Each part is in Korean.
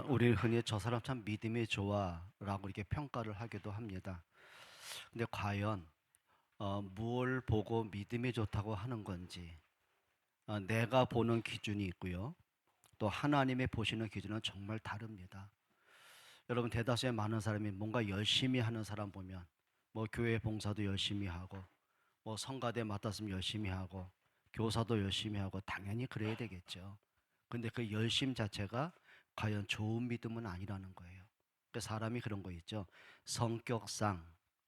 우리 흔히 저 사람 참 믿음이 좋아라고 이렇게 평가를 하기도 합니다. 근데 과연 무엇을 보고 믿음이 좋다고 하는 건지 내가 보는 기준이 있고요. 또 하나님의 보시는 기준은 정말 다릅니다. 여러분 대다수의 많은 사람이 뭔가 열심히 하는 사람 보면 뭐 교회 봉사도 열심히 하고 뭐 성가대 맡았으면 열심히 하고 교사도 열심히 하고 당연히 그래야 되겠죠. 근데 그 열심 자체가 과연 좋은 믿음은 아니라는 거예요. 그 사람이 그런 거 있죠. 성격상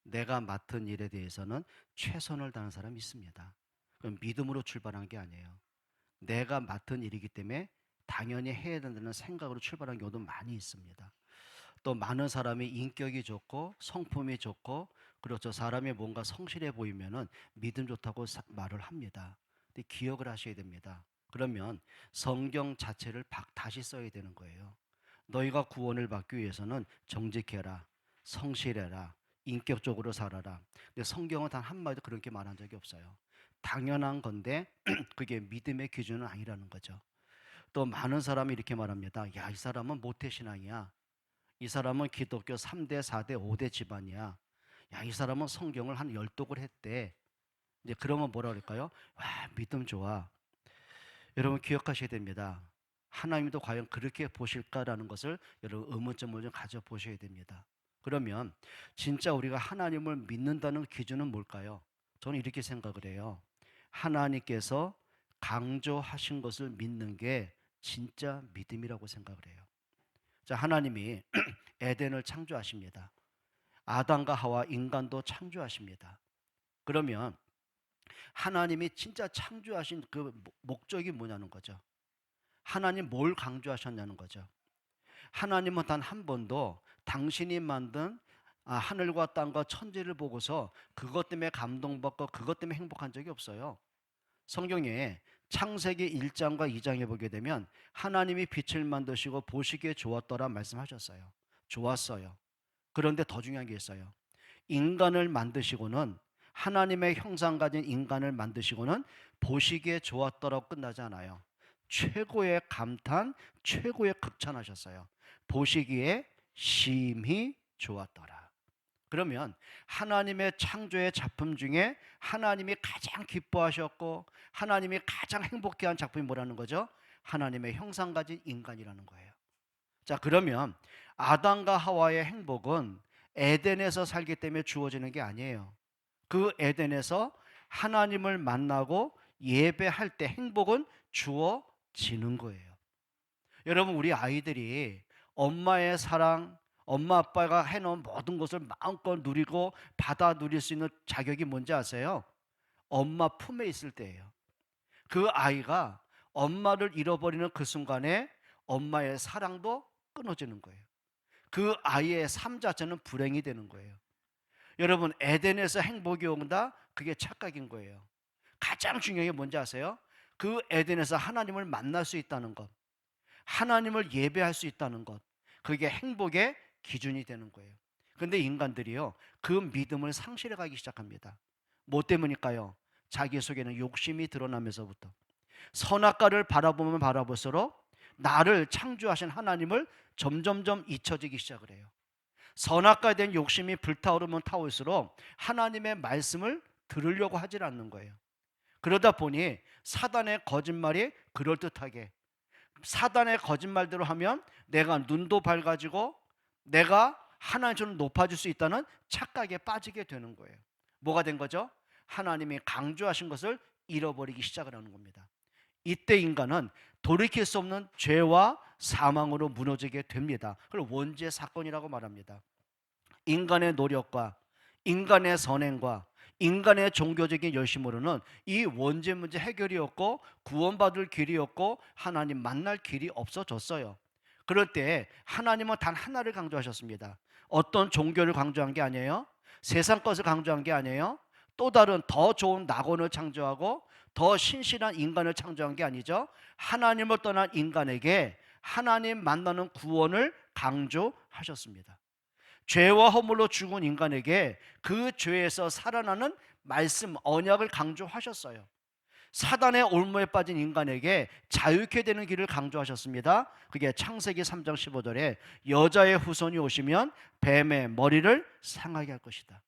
내가 맡은 일에 대해서는 최선을 다하는 사람이 있습니다. 그럼 믿음으로 출발한 게 아니에요. 내가 맡은 일이기 때문에 당연히 해야 된다는 생각으로 출발한 경우도 많이 있습니다. 또 많은 사람이 인격이 좋고 성품이 좋고 그렇죠. 사람이 뭔가 성실해 보이면은 믿음 좋다고 말을 합니다. 근데 기억을 하셔야 됩니다. 그러면 성경 자체를 다시 써야 되는 거예요. 너희가 구원을 받기 위해서는 정직해라, 성실해라, 인격적으로 살아라. 근데 성경은 단 한마디도 그렇게 말한 적이 없어요. 당연한 건데 그게 믿음의 기준은 아니라는 거죠. 또 많은 사람이 이렇게 말합니다. 야, 이 사람은 모태신앙이야. 이 사람은 기독교 3대, 4대, 5대 집안이야. 야, 이 사람은 성경을 한 10독을 했대. 이제 그러면 뭐라 그럴까요? 와, 믿음 좋아. 여러분 기억하셔야 됩니다. 하나님도 과연 그렇게 보실까라는 것을 여러분 의문점을 좀 가져보셔야 됩니다. 그러면 진짜 우리가 하나님을 믿는다는 기준은 뭘까요? 저는 이렇게 생각을 해요. 하나님께서 강조하신 것을 믿는 게 진짜 믿음이라고 생각을 해요. 자, 하나님이 에덴을 창조하십니다. 아담과 하와 인간도 창조하십니다. 그러면 하나님이 진짜 창조하신 그 목적이 뭐냐는 거죠. 하나님 뭘 강조하셨냐는 거죠. 하나님은 단 한 번도 당신이 만든 하늘과 땅과 천지를 보고서 그것 때문에 감동받고 그것 때문에 행복한 적이 없어요. 성경에 창세기 1장과 2장에 보게 되면 하나님이 빛을 만드시고 보시기에 좋았더라 말씀하셨어요. 좋았어요. 그런데 더 중요한 게 있어요. 인간을 만드시고는 하나님의 형상 가진 인간을 만드시고는 보시기에 좋았더라고 끝나지 않아요. 최고의 감탄, 최고의 극찬하셨어요. 보시기에 심히 좋았더라. 그러면 하나님의 창조의 작품 중에 하나님이 가장 기뻐하셨고 하나님이 가장 행복해한 작품이 뭐라는 거죠? 하나님의 형상 가진 인간이라는 거예요. 자, 그러면 아담과 하와의 행복은 에덴에서 살기 때문에 주어지는 게 아니에요. 그 에덴에서 하나님을 만나고 예배할 때 행복은 주어지는 거예요. 여러분, 우리 아이들이 엄마의 사랑, 엄마 아빠가 해놓은 모든 것을 마음껏 누리고 받아 누릴 수 있는 자격이 뭔지 아세요? 엄마 품에 있을 때예요. 그 아이가 엄마를 잃어버리는 그 순간에 엄마의 사랑도 끊어지는 거예요. 그 아이의 삶 자체는 불행이 되는 거예요. 여러분, 에덴에서 행복이 온다? 그게 착각인 거예요. 가장 중요한 게 뭔지 아세요? 그 에덴에서 하나님을 만날 수 있다는 것, 하나님을 예배할 수 있다는 것, 그게 행복의 기준이 되는 거예요. 그런데 인간들이요, 그 믿음을 상실해 가기 시작합니다. 뭐 때문일까요? 자기 속에는 욕심이 드러나면서부터. 선악과를 바라보면 바라볼수록 나를 창조하신 하나님을 점점점 잊혀지기 시작을 해요. 선악과에 대한 욕심이 불타오르면 타올수록 하나님의 말씀을 들으려고 하질 않는 거예요. 그러다 보니 사단의 거짓말이 그럴듯하게, 사단의 거짓말대로 하면 내가 눈도 밝아지고 내가 하나님처럼 높아질 수 있다는 착각에 빠지게 되는 거예요. 뭐가 된 거죠? 하나님이 강조하신 것을 잃어버리기 시작을 하는 겁니다. 이때 인간은 돌이킬 수 없는 죄와 사망으로 무너지게 됩니다. 그걸 원죄 사건이라고 말합니다. 인간의 노력과 인간의 선행과 인간의 종교적인 열심으로는 이 원죄 문제 해결이 없고 구원받을 길이 없고 하나님 만날 길이 없어졌어요. 그럴 때 하나님은 단 하나를 강조하셨습니다. 어떤 종교를 강조한 게 아니에요. 세상 것을 강조한 게 아니에요. 또 다른 더 좋은 낙원을 창조하고 더 신실한 인간을 창조한 게 아니죠. 하나님을 떠난 인간에게 하나님 만나는 구원을 강조하셨습니다. 죄와 허물로 죽은 인간에게 그 죄에서 살아나는 말씀, 언약을 강조하셨어요. 사단의 올무에 빠진 인간에게 자유케 되는 길을 강조하셨습니다. 그게 창세기 3장 15절에 여자의 후손이 오시면 뱀의 머리를 상하게 할 것이다.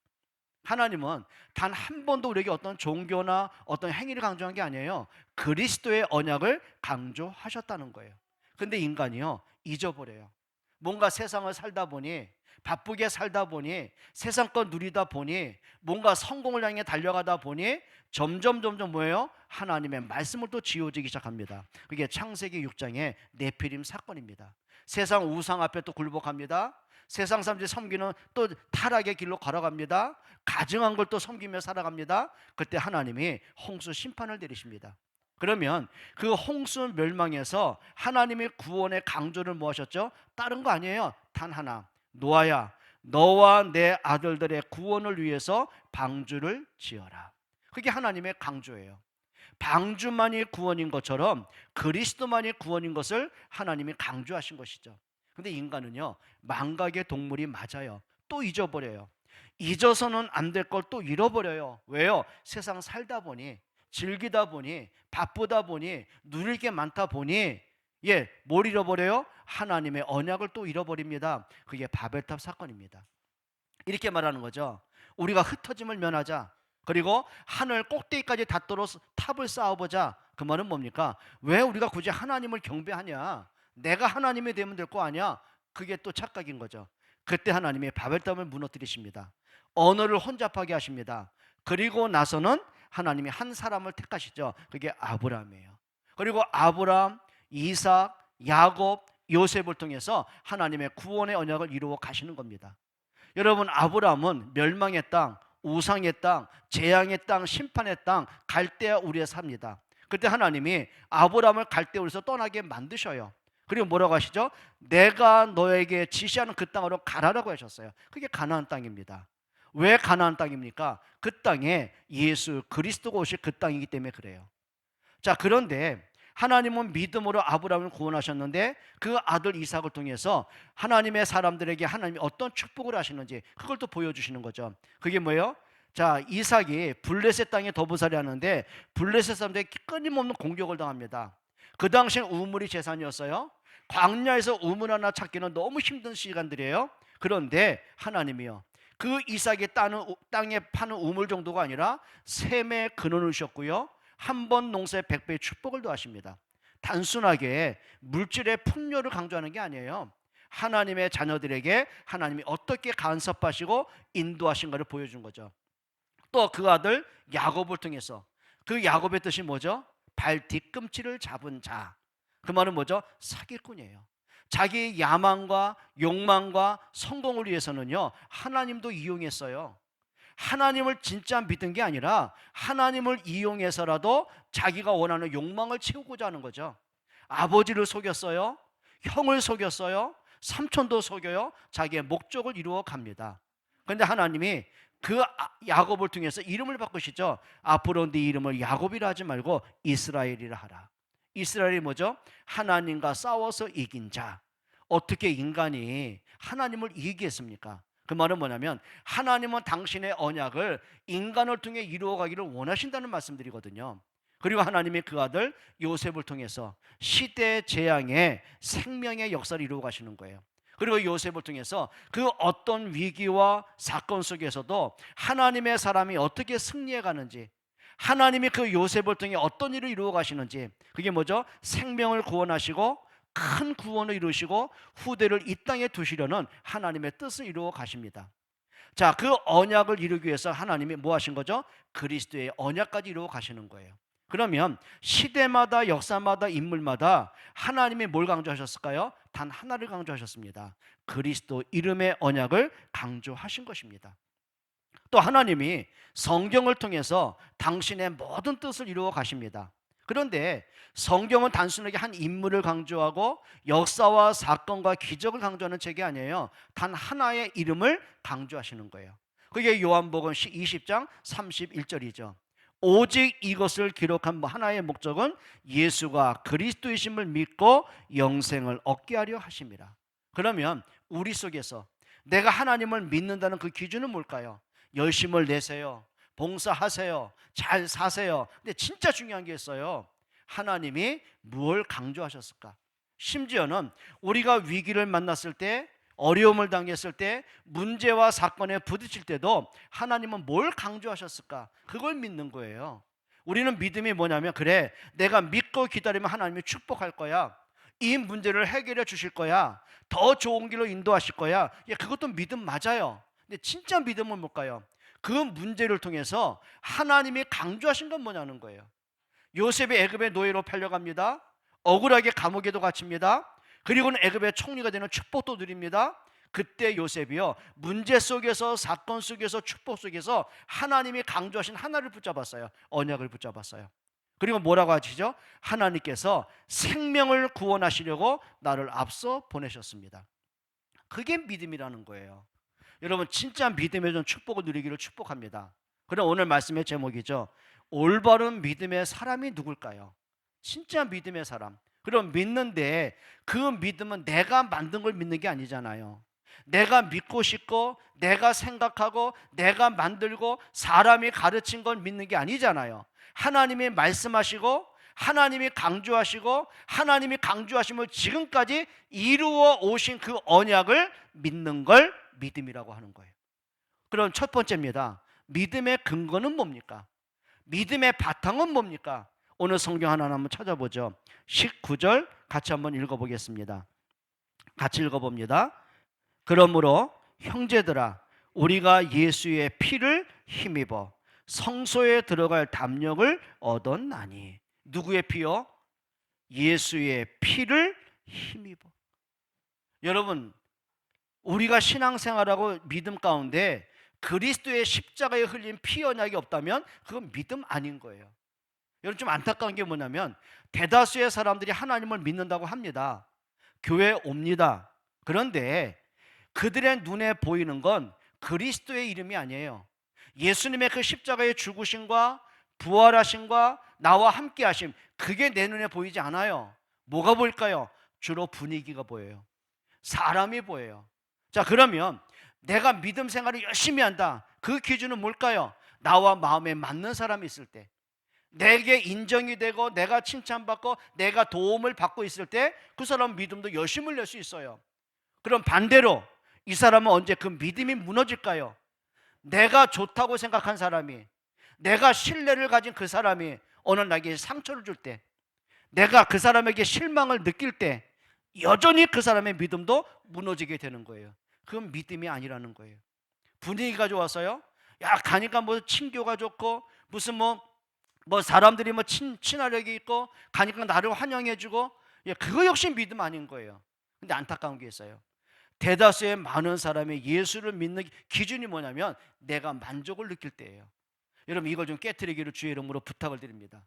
하나님은 단 한 번도 우리에게 어떤 종교나 어떤 행위를 강조한 게 아니에요. 그리스도의 언약을 강조하셨다는 거예요. 근데 인간이요, 잊어버려요. 뭔가 세상을 살다 보니, 바쁘게 살다 보니, 세상껏 누리다 보니, 뭔가 성공을 향해 달려가다 보니 점점 뭐예요? 하나님의 말씀을 또 지워지기 시작합니다. 그게 창세기 6장의 네피림 사건입니다. 세상 우상 앞에 또 굴복합니다. 세상 사람들이 섬기는 또 타락의 길로 걸어갑니다. 가증한 걸 또 섬기며 살아갑니다. 그때 하나님이 홍수 심판을 내리십니다. 그러면 그 홍수 멸망에서 하나님의 구원의 강조를 뭐 하셨죠? 다른 거 아니에요. 단 하나, 노아야, 너와 내 아들들의 구원을 위해서 방주를 지어라. 그게 하나님의 강조예요. 방주만이 구원인 것처럼 그리스도만이 구원인 것을 하나님이 강조하신 것이죠. 근데 인간은요, 망각의 동물이 맞아요. 또 잊어버려요. 잊어서는 안 될 걸 또 잃어버려요. 왜요? 세상 살다 보니, 즐기다 보니, 바쁘다 보니, 누릴 게 많다 보니, 뭘 잃어버려요? 하나님의 언약을 또 잃어버립니다. 그게 바벨탑 사건입니다. 이렇게 말하는 거죠. 우리가 흩어짐을 면하자. 그리고 하늘 꼭대기까지 닿도록 탑을 쌓아보자. 그 말은 뭡니까? 왜 우리가 굳이 하나님을 경배하냐? 내가 하나님이 되면 될 거 아니야? 그게 또 착각인 거죠. 그때 하나님이 바벨탑을 무너뜨리십니다. 언어를 혼잡하게 하십니다. 그리고 나서는 하나님이 한 사람을 택하시죠. 그게 아브라함이에요. 그리고 아브라함, 이삭, 야곱, 요셉을 통해서 하나님의 구원의 언약을 이루어 가시는 겁니다. 여러분, 아브라함은 멸망의 땅, 우상의 땅, 재앙의 땅, 심판의 땅, 갈대아 우리에 삽니다. 그때 하나님이 아브라함을 갈대우에서 떠나게 만드셔요. 그리고 뭐라고 하시죠? 내가 너에게 지시하는 그 땅으로 가라라고 하셨어요. 그게 가나안 땅입니다. 왜 가나안 땅입니까? 그 땅에 예수 그리스도가 오실 그 땅이기 때문에 그래요. 자, 그런데 하나님은 믿음으로 아브라함을 구원하셨는데 그 아들 이삭을 통해서 하나님의 사람들에게 하나님이 어떤 축복을 하시는지 그걸 또 보여주시는 거죠. 그게 뭐예요? 자, 이삭이 블레셋 땅에 더부살이 하는데 블레셋 사람들에게 끊임없는 공격을 당합니다. 그 당시엔 우물이 재산이었어요. 광야에서 우물 하나 찾기는 너무 힘든 시간들이에요. 그런데 하나님이요, 그 이삭이 땅에 파는 우물 정도가 아니라 샘의 근원을 주셨고요, 한 번 농사에 100배의 축복을 더하십니다. 단순하게 물질의 풍요를 강조하는 게 아니에요. 하나님의 자녀들에게 하나님이 어떻게 간섭하시고 인도하신가를 보여준 거죠. 또 그 아들 야곱을 통해서, 그 야곱의 뜻이 뭐죠? 발 뒤꿈치를 잡은 자. 그 말은 뭐죠? 사기꾼이에요. 자기 야망과 욕망과 성공을 위해서는요, 하나님도 이용했어요. 하나님을 진짜 믿은 게 아니라 하나님을 이용해서라도 자기가 원하는 욕망을 채우고자 하는 거죠. 아버지를 속였어요. 형을 속였어요. 삼촌도 속여요. 자기의 목적을 이루어 갑니다. 그런데 하나님이 그 야곱을 통해서 이름을 바꾸시죠. 앞으로 네 이름을 야곱이라 하지 말고 이스라엘이라 하라. 이스라엘이 뭐죠? 하나님과 싸워서 이긴 자. 어떻게 인간이 하나님을 이기겠습니까? 그 말은 뭐냐면 하나님은 당신의 언약을 인간을 통해 이루어가기를 원하신다는 말씀드리거든요. 그리고 하나님이 그 아들 요셉을 통해서 시대 재앙의 생명의 역사를 이루어 가시는 거예요. 그리고 요셉을 통해서 그 어떤 위기와 사건 속에서도 하나님의 사람이 어떻게 승리해 가는지, 하나님이 그 요셉을 통해 어떤 일을 이루어 가시는지, 그게 뭐죠? 생명을 구원하시고 큰 구원을 이루시고 후대를 이 땅에 두시려는 하나님의 뜻을 이루어 가십니다. 자, 그 언약을 이루기 위해서 하나님이 뭐 하신 거죠? 그리스도의 언약까지 이루어 가시는 거예요. 그러면 시대마다 역사마다 인물마다 하나님이 뭘 강조하셨을까요? 단 하나를 강조하셨습니다. 그리스도 이름의 언약을 강조하신 것입니다. 또 하나님이 성경을 통해서 당신의 모든 뜻을 이루어 가십니다. 그런데 성경은 단순하게 한 인물을 강조하고 역사와 사건과 기적을 강조하는 책이 아니에요. 단 하나의 이름을 강조하시는 거예요. 그게 요한복음 20장 31절이죠. 오직 이것을 기록한 하나의 목적은 예수가 그리스도이심을 믿고 영생을 얻게 하려 하심이라. 그러면 우리 속에서 내가 하나님을 믿는다는 그 기준은 뭘까요? 열심을 내세요. 봉사하세요. 잘 사세요. 근데 진짜 중요한 게 있어요. 하나님이 무엇을 강조하셨을까? 심지어는 우리가 위기를 만났을 때, 어려움을 당했을 때, 문제와 사건에 부딪힐 때도 하나님은 뭘 강조하셨을까? 그걸 믿는 거예요. 우리는 믿음이 뭐냐면, 그래, 내가 믿고 기다리면 하나님이 축복할 거야. 이 문제를 해결해 주실 거야. 더 좋은 길로 인도하실 거야. 그것도 믿음 맞아요. 근데 진짜 믿음은 뭘까요? 그 문제를 통해서 하나님이 강조하신 건 뭐냐는 거예요. 요셉이 애굽의 노예로 팔려갑니다. 억울하게 감옥에도 갇힙니다. 그리고는 애굽의 총리가 되는 축복도 드립니다. 그때 요셉이요, 문제 속에서, 사건 속에서, 축복 속에서 하나님이 강조하신 하나를 붙잡았어요. 언약을 붙잡았어요. 그리고 뭐라고 하시죠? 하나님께서 생명을 구원하시려고 나를 앞서 보내셨습니다. 그게 믿음이라는 거예요. 여러분, 진짜 믿음의 전 축복을 누리기를 축복합니다. 그럼 오늘 말씀의 제목이죠. 올바른 믿음의 사람이 누굴까요? 진짜 믿음의 사람. 그럼 믿는데 그 믿음은 내가 만든 걸 믿는 게 아니잖아요. 내가 믿고 싶고, 내가 생각하고, 내가 만들고, 사람이 가르친 걸 믿는 게 아니잖아요. 하나님이 말씀하시고, 하나님이 강조하시고, 하나님이 강조하심을 지금까지 이루어 오신 그 언약을 믿는 걸 믿음이라고 하는 거예요. 그럼 첫 번째입니다. 믿음의 근거는 뭡니까? 믿음의 바탕은 뭡니까? 오늘 성경 하나 한번 찾아보죠. 19절 같이 한번 읽어보겠습니다. 같이 읽어봅니다. 그러므로 형제들아, 우리가 예수의 피를 힘입어 성소에 들어갈 담력을 얻었나니. 누구의 피요? 예수의 피를 힘입어. 여러분, 우리가 신앙생활하고 믿음 가운데 그리스도의 십자가에 흘린 피 언약이 없다면 그건 믿음 아닌 거예요. 여러분, 좀 안타까운 게 뭐냐면 대다수의 사람들이 하나님을 믿는다고 합니다. 교회에 옵니다. 그런데 그들의 눈에 보이는 건 그리스도의 이름이 아니에요. 예수님의 그 십자가의 죽으심과 부활하심과 나와 함께 하심, 그게 내 눈에 보이지 않아요. 뭐가 보일까요? 주로 분위기가 보여요. 사람이 보여요. 자, 그러면 내가 믿음 생활을 열심히 한다. 그 기준은 뭘까요? 나와 마음에 맞는 사람이 있을 때, 내게 인정이 되고 내가 칭찬받고 내가 도움을 받고 있을 때 그 사람은 믿음도 열심을 낼 수 있어요. 그럼 반대로 이 사람은 언제 그 믿음이 무너질까요? 내가 좋다고 생각한 사람이, 내가 신뢰를 가진 그 사람이 어느 나에게 상처를 줄 때, 내가 그 사람에게 실망을 느낄 때 여전히 그 사람의 믿음도 무너지게 되는 거예요. 그건 믿음이 아니라는 거예요. 분위기가 좋아서요, 야, 가니까 뭐 친교가 좋고 무슨 뭐 사람들이 뭐 친화력이 있고 가니까 나를 환영해주고, 그거 역시 믿음 아닌 거예요. 근데 안타까운 게 있어요. 대다수의 많은 사람이 예수를 믿는 기준이 뭐냐면 내가 만족을 느낄 때예요. 여러분, 이걸 좀 깨트리기를 주의 이름으로 부탁을 드립니다.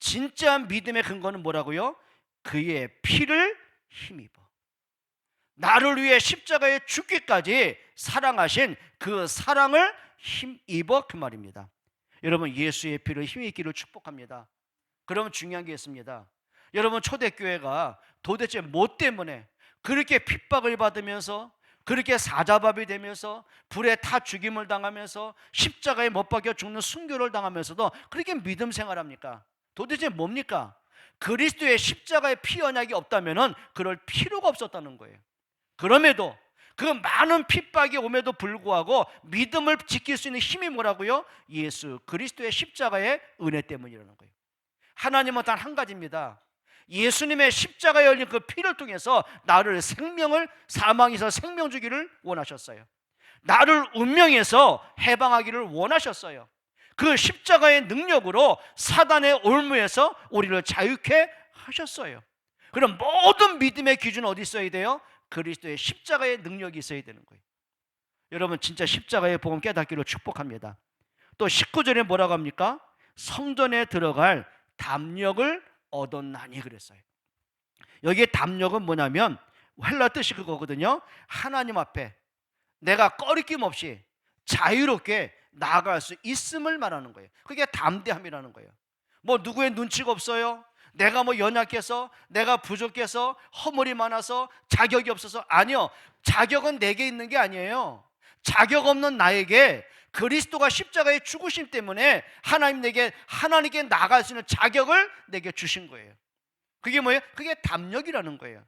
진짜 믿음의 근거는 뭐라고요? 그의 피를 힘입어. 나를 위해 십자가에 죽기까지 사랑하신 그 사랑을 힘입어, 그 말입니다. 여러분, 예수의 피를 힘입기를 축복합니다. 그러면 중요한 게 있습니다. 여러분, 초대교회가 도대체 뭐 때문에 그렇게 핍박을 받으면서, 그렇게 사자밥이 되면서, 불에 타 죽임을 당하면서, 십자가에 못 박혀 죽는 순교를 당하면서도 그렇게 믿음 생활합니까? 도대체 뭡니까? 그리스도의 십자가의 피 언약이 없다면 그럴 필요가 없었다는 거예요. 그럼에도 그 많은 핍박이 옴에도 불구하고 믿음을 지킬 수 있는 힘이 뭐라고요? 예수 그리스도의 십자가의 은혜 때문이라는 거예요. 하나님은 단 한 가지입니다. 예수님의 십자가에 열린 그 피를 통해서 나를 사망에서 생명 주기를 원하셨어요. 나를 운명에서 해방하기를 원하셨어요. 그 십자가의 능력으로 사단의 올무에서 우리를 자유케 하셨어요. 그럼 모든 믿음의 기준은 어디 있어야 돼요? 그리스도의 십자가의 능력이 있어야 되는 거예요. 여러분, 진짜 십자가의 복음 깨닫기를 축복합니다. 또 19절에 뭐라고 합니까? 성전에 들어갈 담력을 얻었나니 그랬어요. 여기에 담력은 뭐냐면 헬라 뜻이 그거거든요. 하나님 앞에 내가 꺼리낌 없이 자유롭게 나아갈 수 있음을 말하는 거예요. 그게 담대함이라는 거예요. 뭐 누구의 눈치가 없어요, 내가 뭐 연약해서, 내가 부족해서, 허물이 많아서, 자격이 없어서. 아니요, 자격은 내게 있는 게 아니에요. 자격 없는 나에게 그리스도가 십자가에 죽으심 때문에 하나님께 나아갈 수 있는 자격을 내게 주신 거예요. 그게 뭐예요? 그게 담력이라는 거예요.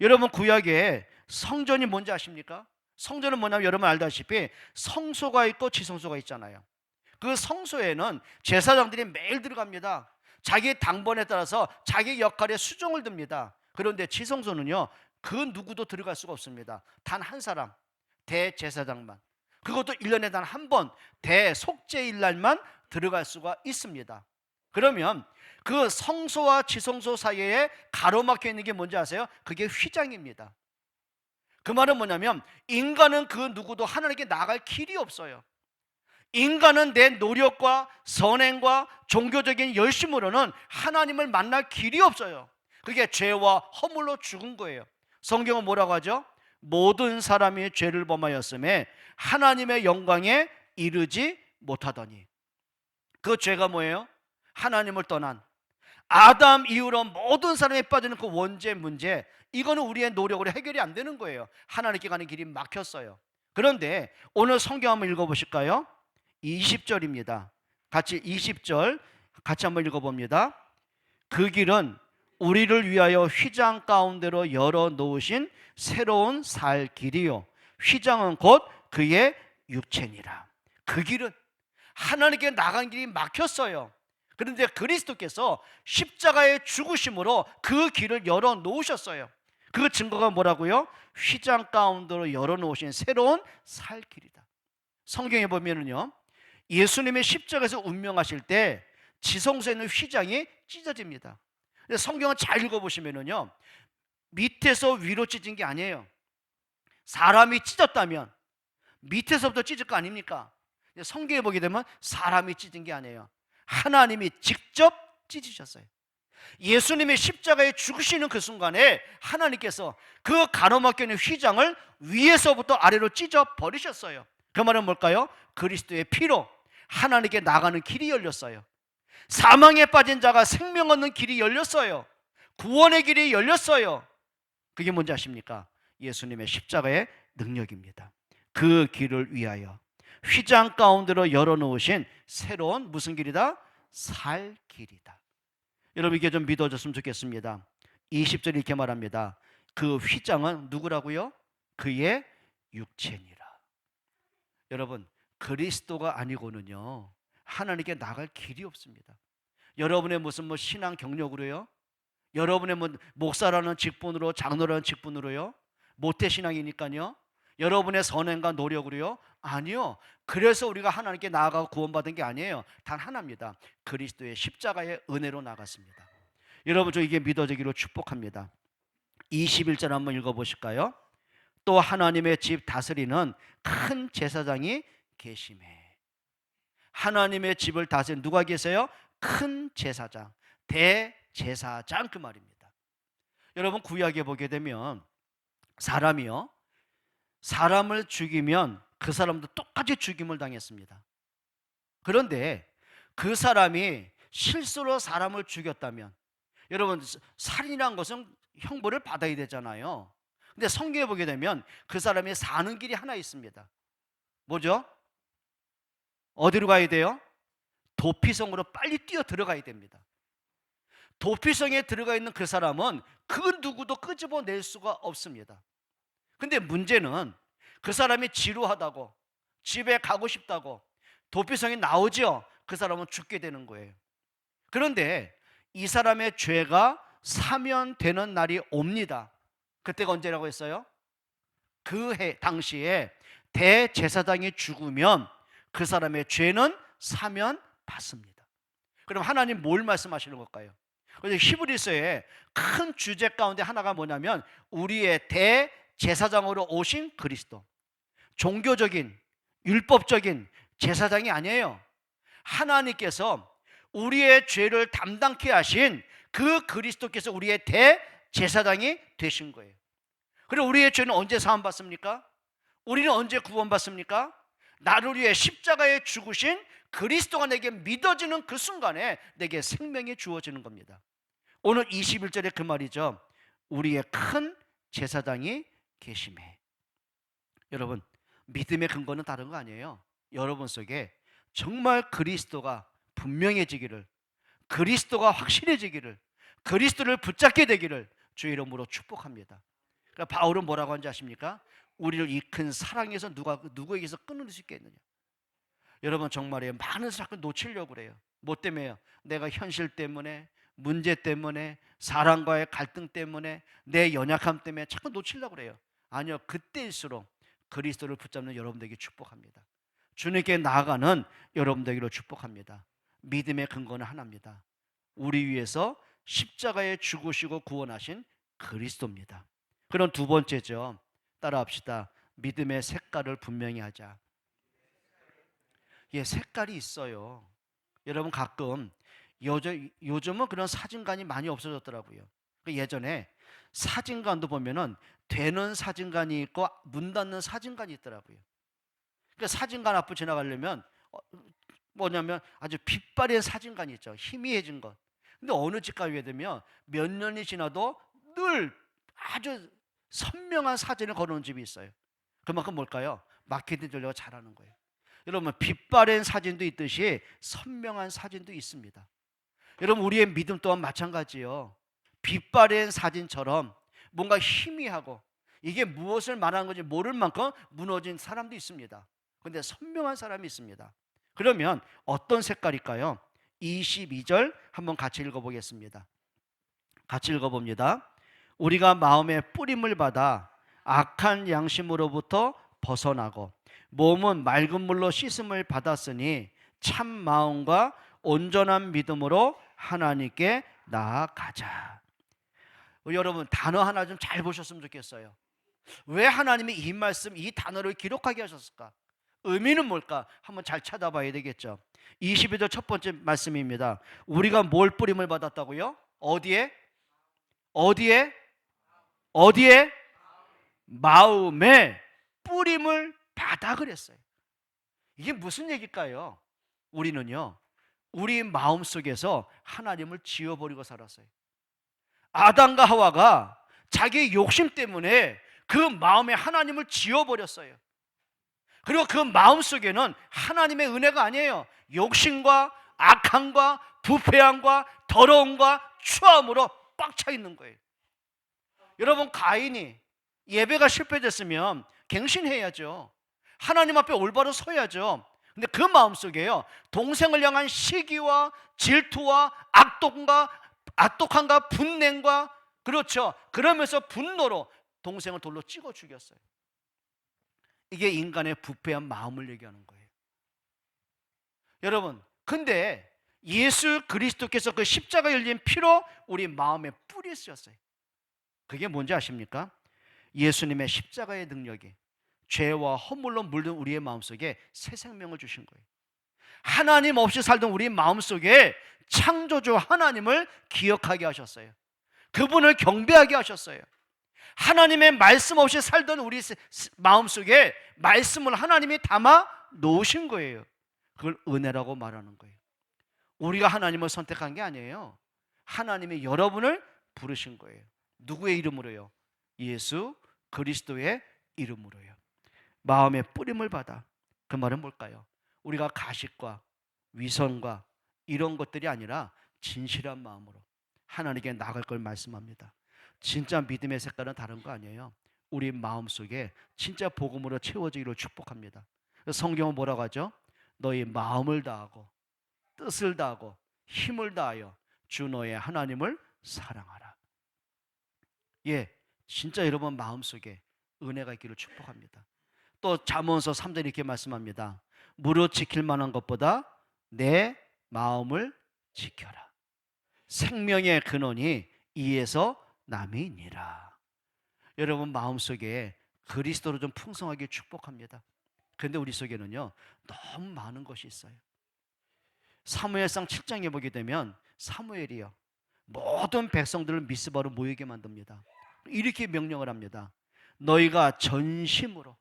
여러분, 구약에 성전이 뭔지 아십니까? 성전은 뭐냐면 여러분 알다시피 성소가 있고 지성소가 있잖아요. 그 성소에는 제사장들이 매일 들어갑니다. 자기의 당번에 따라서 자기 역할에 수종을 듭니다. 그런데 지성소는요, 그 누구도 들어갈 수가 없습니다. 단 한 사람, 대제사장만. 그것도 1년에 단 한 번, 대속죄일 날만 들어갈 수가 있습니다. 그러면 그 성소와 지성소 사이에 가로막혀 있는 게 뭔지 아세요? 그게 휘장입니다. 그 말은 뭐냐면 인간은 그 누구도 하나님께 나아갈 길이 없어요. 인간은 내 노력과 선행과 종교적인 열심으로는 하나님을 만날 길이 없어요. 그게 죄와 허물로 죽은 거예요. 성경은 뭐라고 하죠? 모든 사람이 죄를 범하였음에 하나님의 영광에 이르지 못하더니. 그 죄가 뭐예요? 하나님을 떠난 아담 이후로 모든 사람이 빠지는 그 원죄 문제, 이거는 우리의 노력으로 해결이 안 되는 거예요. 하나님께 가는 길이 막혔어요. 그런데 오늘 성경 한번 읽어보실까요? 20절입니다. 같이 20절 같이 한번 읽어봅니다. 그 길은 우리를 위하여 휘장 가운데로 열어놓으신 새로운 살 길이요, 휘장은 곧 그의 육체니라. 그 길은 하나님께 나간 길이 막혔어요. 그런데 그리스도께서 십자가의 죽으심으로 그 길을 열어놓으셨어요. 그 증거가 뭐라고요? 휘장 가운데로 열어놓으신 새로운 살 길이다. 성경에 보면은요, 예수님의 십자가에서 운명하실 때 지성소에 있는 휘장이 찢어집니다. 성경을 잘 읽어보시면은요, 밑에서 위로 찢은 게 아니에요. 사람이 찢었다면 밑에서부터 찢을 거 아닙니까? 성경에 보게 되면 사람이 찢은 게 아니에요. 하나님이 직접 찢으셨어요. 예수님의 십자가에 죽으시는 그 순간에 하나님께서 그 가로막혀 있는 휘장을 위에서부터 아래로 찢어 버리셨어요. 그 말은 뭘까요? 그리스도의 피로 하나님께 나가는 길이 열렸어요. 사망에 빠진 자가 생명 얻는 길이 열렸어요. 구원의 길이 열렸어요. 그게 뭔지 아십니까? 예수님의 십자가의 능력입니다. 그 길을 위하여 휘장 가운데로 열어놓으신 새로운 무슨 길이다? 살 길이다. 여러분, 이게 좀 믿어졌으면 좋겠습니다. 20절 이렇게 말합니다. 그 휘장은 누구라고요? 그의 육체니라. 여러분, 그리스도가 아니고는요, 하나님께 나갈 길이 없습니다. 여러분의 무슨 신앙 경력으로요, 여러분의 목사라는 직분으로, 장로라는 직분으로요, 모태신앙이니까요, 여러분의 선행과 노력으로요, 아니요. 그래서 우리가 하나님께 나아가고 구원받은 게 아니에요. 단 하나입니다. 그리스도의 십자가의 은혜로 나갔습니다. 여러분, 저 이게 믿어지기로 축복합니다. 21절 한번 읽어보실까요? 또 하나님의 집 다스리는 큰 제사장이 계심에. 하나님의 집을 다스리는 누가 계세요? 큰 제사장, 대제사장, 그 말입니다. 여러분, 구약에 보게 되면 사람이요, 사람을 죽이면 그 사람도 똑같이 죽임을 당했습니다. 그런데 그 사람이 실수로 사람을 죽였다면, 여러분, 살인이란 것은 형벌을 받아야 되잖아요. 근데 성경에 보게 되면 그 사람이 사는 길이 하나 있습니다. 뭐죠? 어디로 가야 돼요? 도피성으로 빨리 뛰어 들어가야 됩니다. 도피성에 들어가 있는 그 사람은 그 누구도 끄집어낼 수가 없습니다. 근데 문제는 그 사람이 지루하다고, 집에 가고 싶다고 도피성에 나오죠. 그 사람은 죽게 되는 거예요. 그런데 이 사람의 죄가 사면되는 날이 옵니다. 그때가 언제라고 했어요? 그 당시에 대제사장이 죽으면 그 사람의 죄는 사면받습니다. 그럼 하나님 뭘 말씀하시는 걸까요? 그래서 히브리서의 큰 주제 가운데 하나가 뭐냐면 우리의 대제사장으로 오신 그리스도. 종교적인, 율법적인 제사장이 아니에요. 하나님께서 우리의 죄를 담당케 하신 그 그리스도께서 우리의 대제사장이 되신 거예요. 그리고 우리의 죄는 언제 사함받습니까? 우리는 언제 구원받습니까? 나를 위해 십자가에 죽으신 그리스도가 내게 믿어지는 그 순간에 내게 생명이 주어지는 겁니다. 오늘 21절에 그 말이죠. 우리의 큰 제사장이 계심에. 여러분, 믿음의 근거는 다른 거 아니에요. 여러분 속에 정말 그리스도가 분명해지기를, 그리스도가 확실해지기를, 그리스도를 붙잡게 되기를 주의 이름으로 축복합니다. 그러니까 바울은 뭐라고 하는지 아십니까? 우리를 이 큰 사랑에서 누구에게서 끊을 수 있겠느냐. 여러분 정말이에요. 많은 사람을 놓치려고 그래요. 뭐 때문에요? 내가 현실 때문에, 문제 때문에, 사람과의 갈등 때문에, 내 연약함 때문에 자꾸 놓치려고 그래요. 아니요, 그때일수록 그리스도를 붙잡는 여러분들에게 축복합니다. 주님께 나아가는 여러분들에게로 축복합니다. 믿음의 근거는 하나입니다. 우리 위해서 십자가에 죽으시고 구원하신 그리스도입니다. 그럼 두 번째죠. 따라합시다. 믿음의 색깔을 분명히 하자. 예, 색깔이 있어요. 여러분 가끔 요즘은 그런 사진관이 많이 없어졌더라고요. 예전에 사진관도 보면은 되는 사진관이 있고 문 닫는 사진관이 있더라고요. 그러니까 사진관 앞을 지나가려면 뭐냐면 아주 빛바랜 사진관이 있죠. 희미해진 것. 근데 어느 집 가게 되면 몇 년이 지나도 늘 아주 선명한 사진을 걸어놓은 집이 있어요. 그만큼 뭘까요? 마케팅 전략을 잘하는 거예요. 여러분 빛바랜 사진도 있듯이 선명한 사진도 있습니다. 여러분 우리의 믿음 또한 마찬가지예요. 빛바랜 사진처럼 뭔가 희미하고 이게 무엇을 말하는 건지 모를 만큼 무너진 사람도 있습니다. 그런데 선명한 사람이 있습니다. 그러면 어떤 색깔일까요? 22절 한번 같이 읽어보겠습니다. 같이 읽어봅니다. 우리가 마음의 뿌림을 받아 악한 양심으로부터 벗어나고 몸은 맑은 물로 씻음을 받았으니 참 마음과 온전한 믿음으로 하나님께 나아가자. 여러분 단어 하나 좀 잘 보셨으면 좋겠어요. 왜 하나님이 이 말씀, 이 단어를 기록하게 하셨을까? 의미는 뭘까? 한번 잘 찾아봐야 되겠죠. 22절 첫 번째 말씀입니다. 우리가 뭘 뿌림을 받았다고요? 어디에? 어디에? 어디에? 마음에 뿌림을 받아 그랬어요. 이게 무슨 얘기일까요? 우리는요, 우리 마음 속에서 하나님을 지워버리고 살았어요. 아담과 하와가 자기 욕심 때문에 그 마음에 하나님을 지워버렸어요. 그리고 그 마음 속에는 하나님의 은혜가 아니에요. 욕심과 악함과 부패함과 더러움과 추함으로 꽉 차 있는 거예요. 여러분 가인이 예배가 실패됐으면 갱신해야죠. 하나님 앞에 올바로 서야죠. 근데 그 마음속에요 동생을 향한 시기와 질투와 악독함과 분냉과 그렇죠. 그러면서 분노로 동생을 돌로 찍어 죽였어요. 이게 인간의 부패한 마음을 얘기하는 거예요. 여러분 근데 예수 그리스도께서 그 십자가 열린 피로 우리 마음에 뿌리 쓰였어요. 그게 뭔지 아십니까? 예수님의 십자가의 능력이 죄와 허물로 물든 우리의 마음속에 새 생명을 주신 거예요. 하나님 없이 살던 우리 마음속에 창조주 하나님을 기억하게 하셨어요. 그분을 경배하게 하셨어요. 하나님의 말씀 없이 살던 우리 마음속에 말씀을 하나님이 담아 놓으신 거예요. 그걸 은혜라고 말하는 거예요. 우리가 하나님을 선택한 게 아니에요. 하나님이 여러분을 부르신 거예요. 누구의 이름으로요? 예수 그리스도의 이름으로요. 마음의 뿌림을 받아. 그 말은 뭘까요? 우리가 가식과 위선과 이런 것들이 아니라 진실한 마음으로 하나님께 나갈 걸 말씀합니다. 진짜 믿음의 색깔은 다른 거 아니에요. 우리 마음속에 진짜 복음으로 채워지기를 축복합니다. 성경은 뭐라고 하죠? 너희 마음을 다하고 뜻을 다하고 힘을 다하여 주 너의 하나님을 사랑하라. 예, 진짜 여러분 마음속에 은혜가 있기를 축복합니다. 또 잠언서 3절 이렇게 말씀합니다. 무릇 지킬 만한 것보다 내 마음을 지켜라. 생명의 근원이 이에서 남이니라. 여러분 마음속에 그리스도로 좀 풍성하게 축복합니다. 그런데 우리 속에는요 너무 많은 것이 있어요. 사무엘상 7장에 보게 되면 사무엘이요 모든 백성들을 미스바로 모이게 만듭니다. 이렇게 명령을 합니다. 너희가 전심으로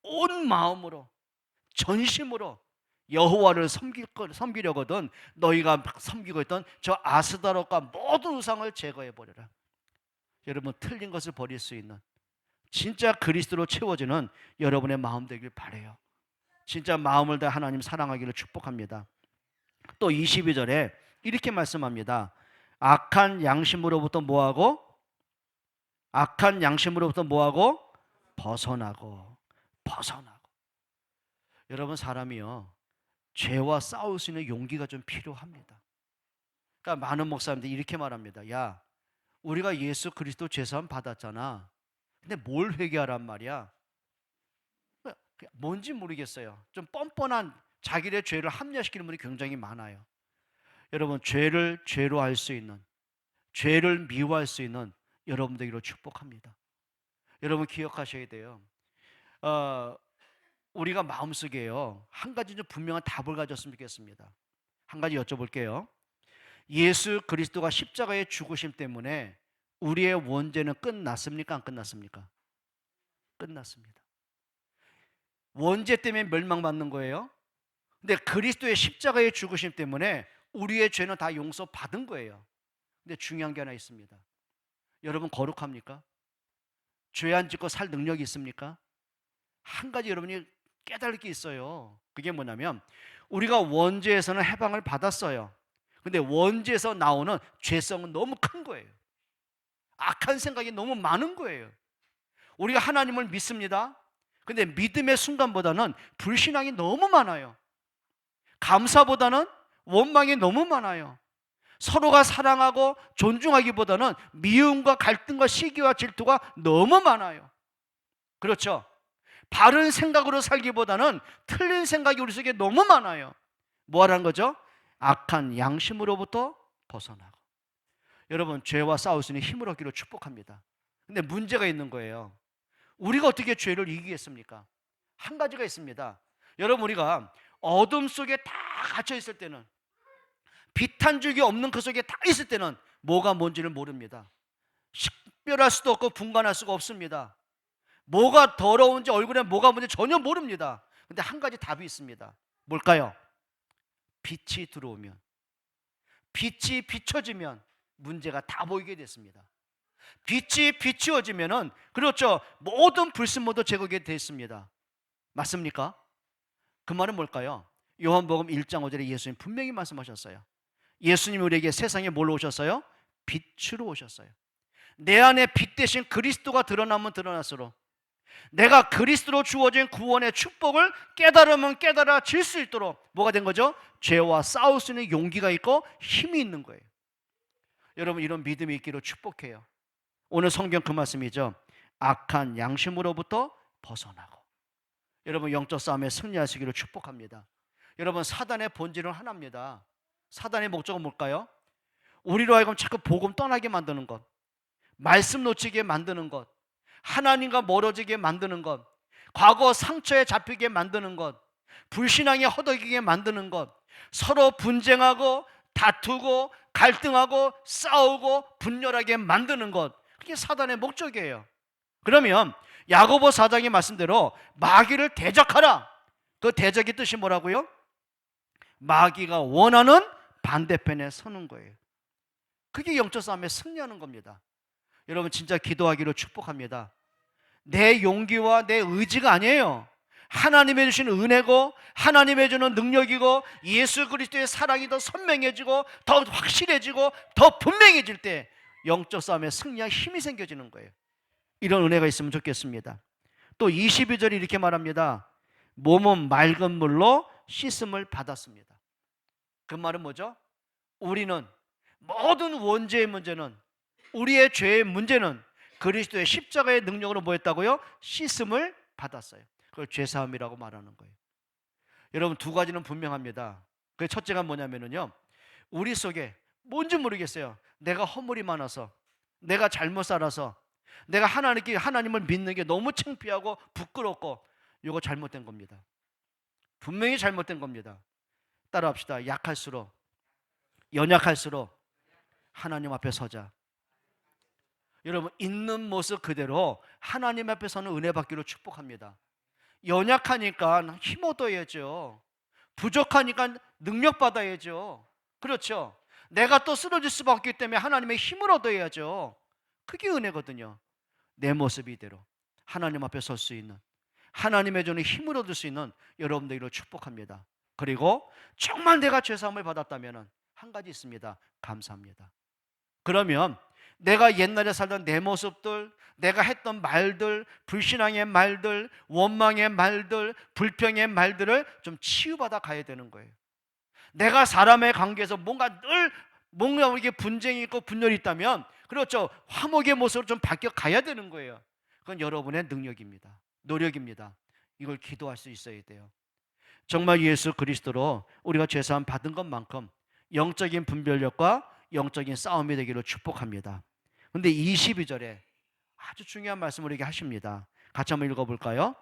온 마음으로 전심으로 여호와를 섬기려거든 너희가 섬기고 있던 저 아스다롯과 모든 우상을 제거해 버려라. 여러분 틀린 것을 버릴 수 있는 진짜 그리스도로 채워지는 여러분의 마음 되길 바라요. 진짜 마음을 다해 하나님 사랑하기를 축복합니다. 또 22절에 이렇게 말씀합니다. 악한 양심으로부터 뭐하고? 악한 양심으로부터 뭐하고? 벗어나고. 여러분, 사람이요, 죄와 싸울 수 있는 용기가 좀 필요합니다. 그러니까 많은 목사님들이 이렇게 말합니다. 야, 우리가 예수 그리스도 죄사함 받았잖아. 근데 뭘 회개하란 말이야? 뭔지 모르겠어요. 좀 뻔뻔한 자기의 죄를 합리화시키는 분이 굉장히 많아요. 여러분, 죄를 죄로 할 수 있는, 죄를 미워할 수 있는 여러분들로 축복합니다. 여러분 기억하셔야 돼요. 우리가 마음속에요, 한 가지 좀 분명한 답을 가졌으면 좋겠습니다. 한 가지 여쭤볼게요. 예수 그리스도가 십자가에 죽으심 때문에 우리의 원죄는 끝났습니까? 안 끝났습니까? 끝났습니다. 원죄 때문에 멸망받는 거예요. 근데 그리스도의 십자가의 죽으심 때문에 우리의 죄는 다 용서받은 거예요. 근데 중요한 게 하나 있습니다. 여러분 거룩합니까? 죄 안 짓고 살 능력이 있습니까? 한 가지 여러분이 깨달을 게 있어요. 그게 뭐냐면 우리가 원죄에서는 해방을 받았어요. 근데 원죄에서 나오는 죄성은 너무 큰 거예요. 악한 생각이 너무 많은 거예요. 우리가 하나님을 믿습니다. 근데 믿음의 순간보다는 불신앙이 너무 많아요. 감사보다는 원망이 너무 많아요. 서로가 사랑하고 존중하기보다는 미움과 갈등과 시기와 질투가 너무 많아요. 그렇죠? 바른 생각으로 살기보다는 틀린 생각이 우리 속에 너무 많아요. 뭐 하라는 거죠? 악한 양심으로부터 벗어나고. 여러분, 죄와 싸울 수 있는 힘을 얻기로 축복합니다. 근데 문제가 있는 거예요. 우리가 어떻게 죄를 이기겠습니까? 한 가지가 있습니다. 여러분, 우리가 어둠 속에 다 갇혀 있을 때는, 빛 한 줄기 없는 그 속에 다 있을 때는 뭐가 뭔지를 모릅니다. 식별할 수도 없고 분간할 수가 없습니다. 뭐가 더러운지 얼굴에 뭐가 뭔지 전혀 모릅니다. 근데 한 가지 답이 있습니다. 뭘까요? 빛이 들어오면, 빛이 비춰지면 문제가 다 보이게 됐습니다. 빛이 비추어지면은, 그렇죠, 모든 불순물도 제거하게 됐습니다. 맞습니까? 그 말은 뭘까요? 요한복음 1장 5절에 예수님 분명히 말씀하셨어요. 예수님이 우리에게 세상에 뭘로 오셨어요? 빛으로 오셨어요. 내 안에 빛 대신 그리스도가 드러나면 드러날수록 내가 그리스도로 주어진 구원의 축복을 깨달으면 깨달아질 수 있도록 뭐가 된 거죠? 죄와 싸울 수 있는 용기가 있고 힘이 있는 거예요. 여러분, 이런 믿음이 있기로 축복해요. 오늘 성경 그 말씀이죠. 악한 양심으로부터 벗어나고. 여러분, 영적 싸움에 승리하시기를 축복합니다. 여러분, 사단의 본질은 하나입니다. 사단의 목적은 뭘까요? 우리로 하여금 자꾸 복음 떠나게 만드는 것, 말씀 놓치게 만드는 것, 하나님과 멀어지게 만드는 것, 과거 상처에 잡히게 만드는 것, 불신앙에 허덕이게 만드는 것, 서로 분쟁하고 다투고 갈등하고 싸우고 분열하게 만드는 것, 그게 사단의 목적이에요. 그러면 야고보 4장의 말씀대로 마귀를 대적하라. 그 대적의 뜻이 뭐라고요? 마귀가 원하는 반대편에 서는 거예요. 그게 영적 싸움에 승리하는 겁니다. 여러분, 진짜 기도하기로 축복합니다. 내 용기와 내 의지가 아니에요. 하나님이 주신 은혜고 하나님이 주는 능력이고 예수 그리스도의 사랑이 더 선명해지고 더 확실해지고 더 분명해질 때 영적 싸움에 승리할 힘이 생겨지는 거예요. 이런 은혜가 있으면 좋겠습니다. 또 22절이 이렇게 말합니다. 몸은 맑은 물로 씻음을 받았습니다. 그 말은 뭐죠? 우리는 모든 원죄의 문제는, 우리의 죄의 문제는 그리스도의 십자가의 능력으로 뭐 했다고요? 씻음을 받았어요. 그걸 죄사함이라고 말하는 거예요. 여러분, 두 가지는 분명합니다. 그 첫째가 뭐냐면요, 우리 속에 뭔지 모르겠어요. 내가 허물이 많아서, 내가 잘못 살아서, 내가 하나님을 믿는 게 너무 창피하고 부끄럽고, 이거 잘못된 겁니다. 분명히 잘못된 겁니다. 따라합시다. 약할수록, 연약할수록 하나님 앞에 서자. 여러분, 있는 모습 그대로 하나님 앞에 서는 은혜 받기로 축복합니다. 연약하니까 힘 얻어야죠. 부족하니까 능력 받아야죠. 그렇죠? 내가 또 쓰러질 수밖에 없기 때문에 하나님의 힘을 얻어야죠. 그게 은혜거든요. 내 모습 이대로 하나님 앞에 설 수 있는, 하나님의 주는 힘을 얻을 수 있는 여러분들을 축복합니다. 그리고 정말 내가 죄사함을 받았다면 한 가지 있습니다. 감사합니다. 그러면 내가 옛날에 살던 내 모습들, 내가 했던 말들, 불신앙의 말들, 원망의 말들, 불평의 말들을 좀 치유받아 가야 되는 거예요. 내가 사람의 관계에서 뭔가 우리에게 분쟁이 있고 분열이 있다면, 그렇죠, 화목의 모습으로 좀 바뀌어 가야 되는 거예요. 그건 여러분의 능력입니다. 노력입니다. 이걸 기도할 수 있어야 돼요. 정말 예수 그리스도로 우리가 죄사함 받은 것만큼 영적인 분별력과 영적인 싸움이 되기를 축복합니다. 근데 22절에 아주 중요한 말씀을 우리에게 하십니다. 같이 한번 읽어볼까요?